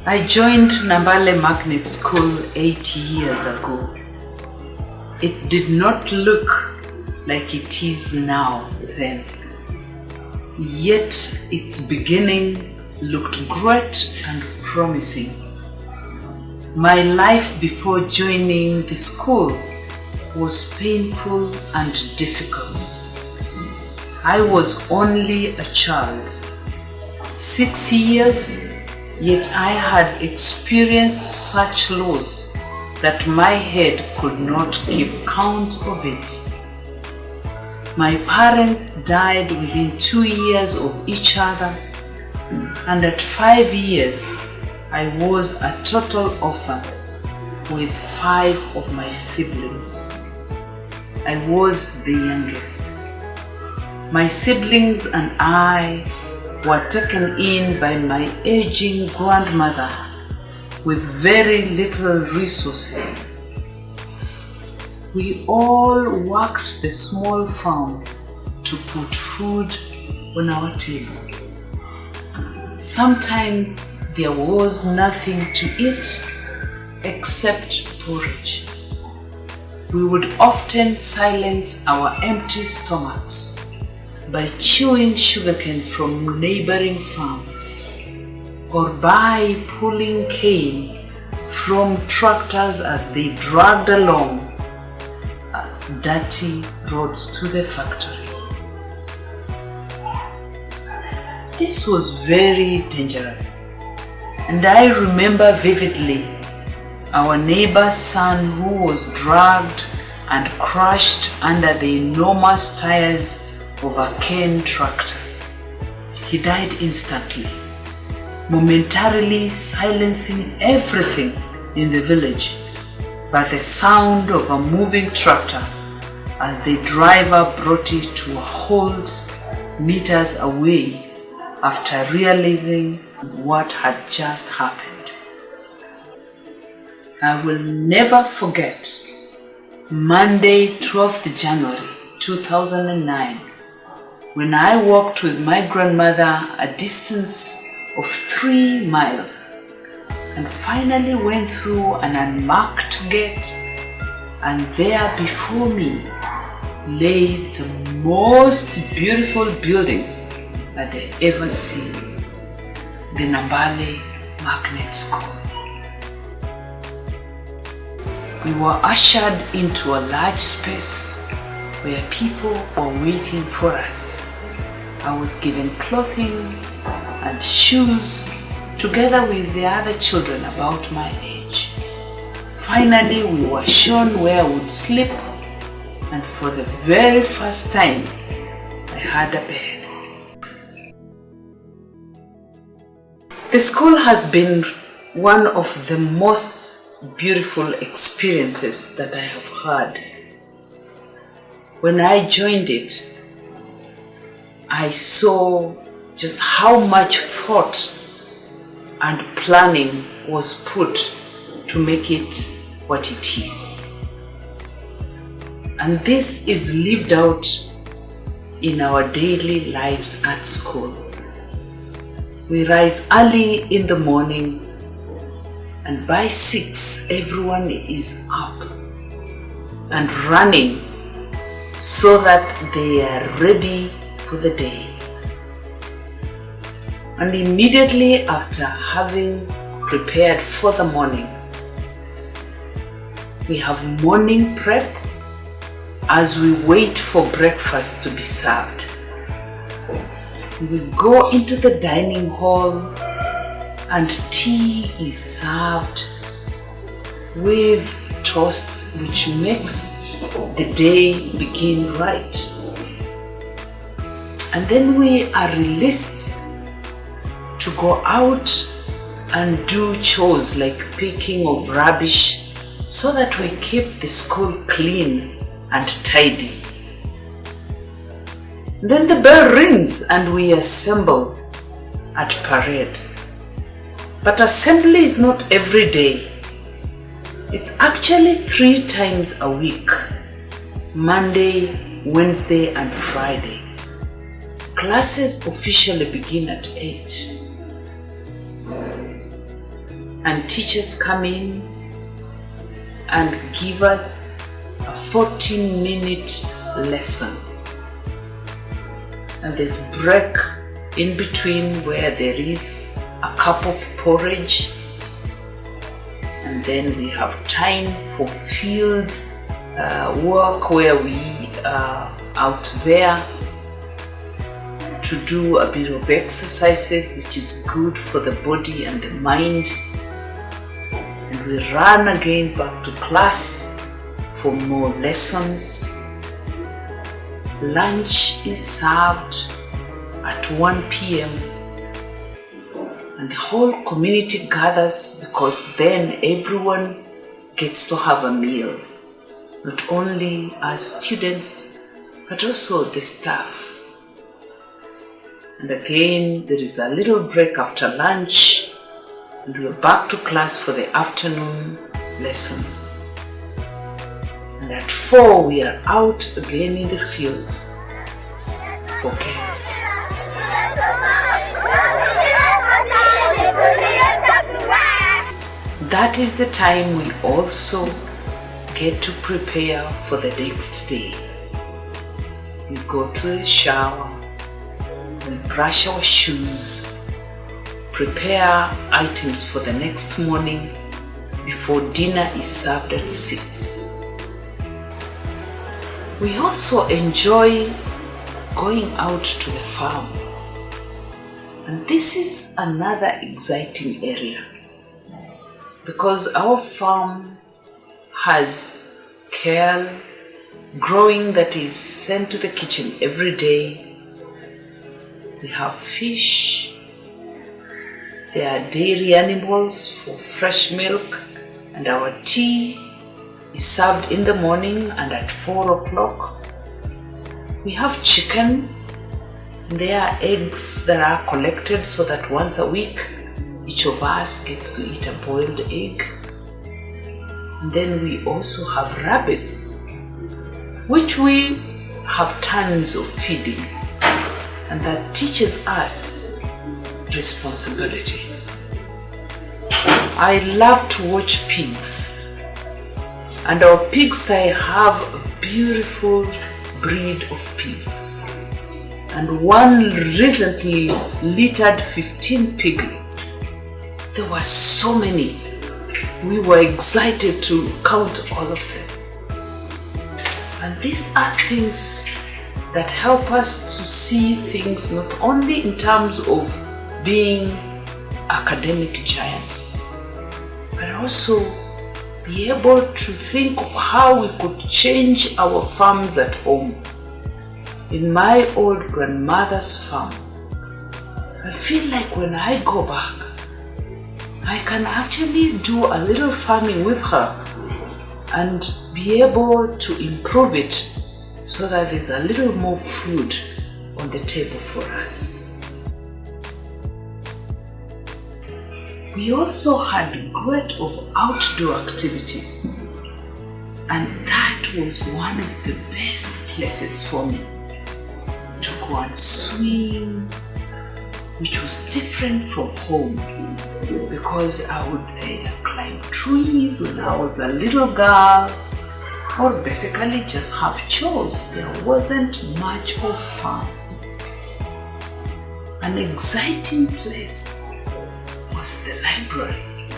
I joined Nambale Magnet School 8 years ago. It did not look like it is now then, yet its beginning looked great and promising. My life before joining the school was painful and difficult. I was only a child, 6 years, yet I had experienced such loss that my head could not keep count of it. My parents died within 2 years of each other, and at 5 years I was a total orphan with 5 of my siblings. I was the youngest. My siblings and I were taken in by my aging grandmother with very little resources. We all worked the small farm to put food on our table. Sometimes there was nothing to eat except porridge. We would often silence our empty stomachs by chewing sugarcane from neighboring farms, or by pulling cane from tractors as they dragged along dirty roads to the factory. This was very dangerous, and I remember vividly our neighbor's son who was dragged and crushed under the enormous tires of a cane tractor. He died instantly, momentarily silencing everything in the village by the sound of a moving tractor as the driver brought it to a halt meters away after realizing what had just happened. I will never forget Monday, 12th January 2009, when I walked with my grandmother a distance of 3 miles and finally went through an unmarked gate, and there before me lay the most beautiful buildings that I ever seen, the Nambale Magnet School. We were ushered into a large space where people were waiting for us. I was given clothing and shoes together with the other children about my age. Finally, we were shown where I would sleep, and for the very first time, I had a bed. The school has been one of the most beautiful experiences that I have had. When I joined it, I saw just how much thought and planning was put to make it what it is. And this is lived out in our daily lives at school. We rise early in the morning, and by 6 everyone is up and running so that they are ready for the day. And immediately after having prepared for the morning, we have morning prep as we wait for breakfast to be served. We go into the dining hall and tea is served with toast, which makes the day begin right. And then we are released to go out and do chores like picking of rubbish so that we keep the school clean and tidy. Then the bell rings and we assemble at parade. But assembly is not every day. It's actually 3 times a week: Monday, Wednesday, and Friday. Classes officially begin at 8. and teachers come in and give us a 14-minute lesson. And there's break in between where there is a cup of porridge, and then we have time for field work where we are out there to do a bit of exercises, which is good for the body and the mind. And we run again back to class for more lessons. Lunch is served at 1 p.m. and the whole community gathers, because then everyone gets to have a meal, not only as students but also the staff. And again, there is a little break after lunch, and we're back to class for the afternoon lessons. And at 4, we are out again in the field for games. That is the time we also get to prepare for the next day. We go to the shower, we brush our shoes, prepare items for the next morning before dinner is served at 6. We also enjoy going out to the farm, and this is another exciting area because our farm has kale growing that is sent to the kitchen every day. We have fish, there are dairy animals for fresh milk, and our tea is served in the morning and at 4 o'clock. We have chicken, and there are eggs that are collected so that once a week each of us gets to eat a boiled egg. And then we also have rabbits, which we have tons of feeding, and that teaches us responsibility. I love to watch pigs, and our pigsty have a beautiful breed of pigs, and one recently littered 15 piglets. There were so many. We were excited to count all of them. And these are things that help us to see things not only in terms of being academic giants, but also be able to think of how we could change our farms at home. In my old grandmother's farm, I feel like when I go back, I can actually do a little farming with her and be able to improve it so that there's a little more food on the table for us. We also had great of outdoor activities, and that was one of the best places for me to go and swim, which was different from home because I would either climb trees when I was a little girl or basically just have chores. There wasn't much of fun. An exciting place was the library,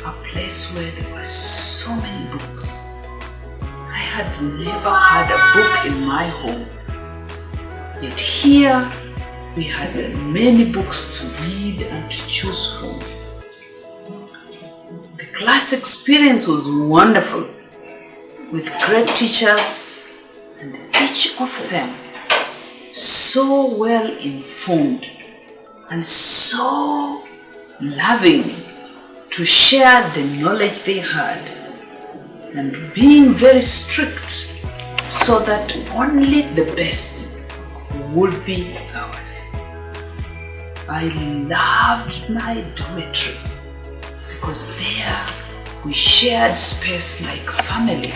a place where there were so many books. I had never had a book in my home, yet here we had many books to read and to choose from. The class experience was wonderful, with great teachers, and each of them so well informed and so loving to share the knowledge they had, and being very strict so that only the best would be ours. I loved my dormitory because there we shared space like family,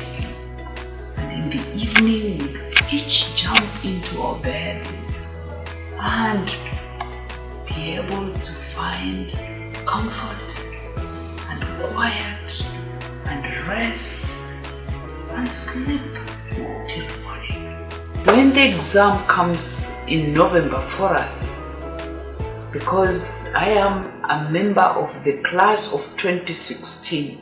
and in the evening we'd each jump into our beds and be able to find comfort and quiet and rest and sleep till morning. When the exam comes in November for us, because I am a member of the class of 2016,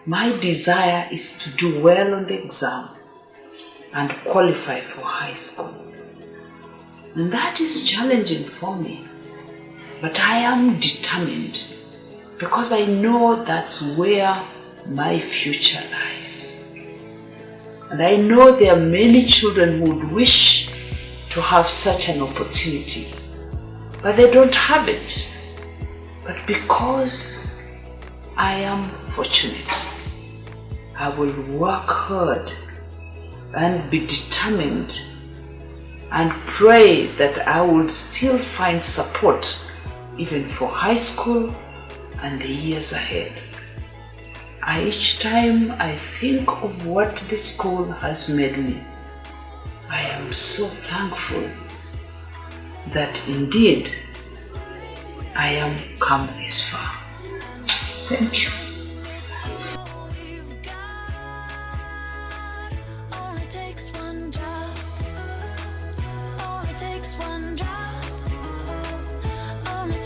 my desire is to do well on the exam and qualify for high school. And that is challenging for me, but I am determined because I know that's where my future lies. And I know there are many children who would wish to have such an opportunity, but they don't have it. But because I am fortunate, I will work hard and be determined and pray that I will still find support even for high school and the years ahead. Each time I think of what the school has made me, I am so thankful that indeed I am come this far. Thank you.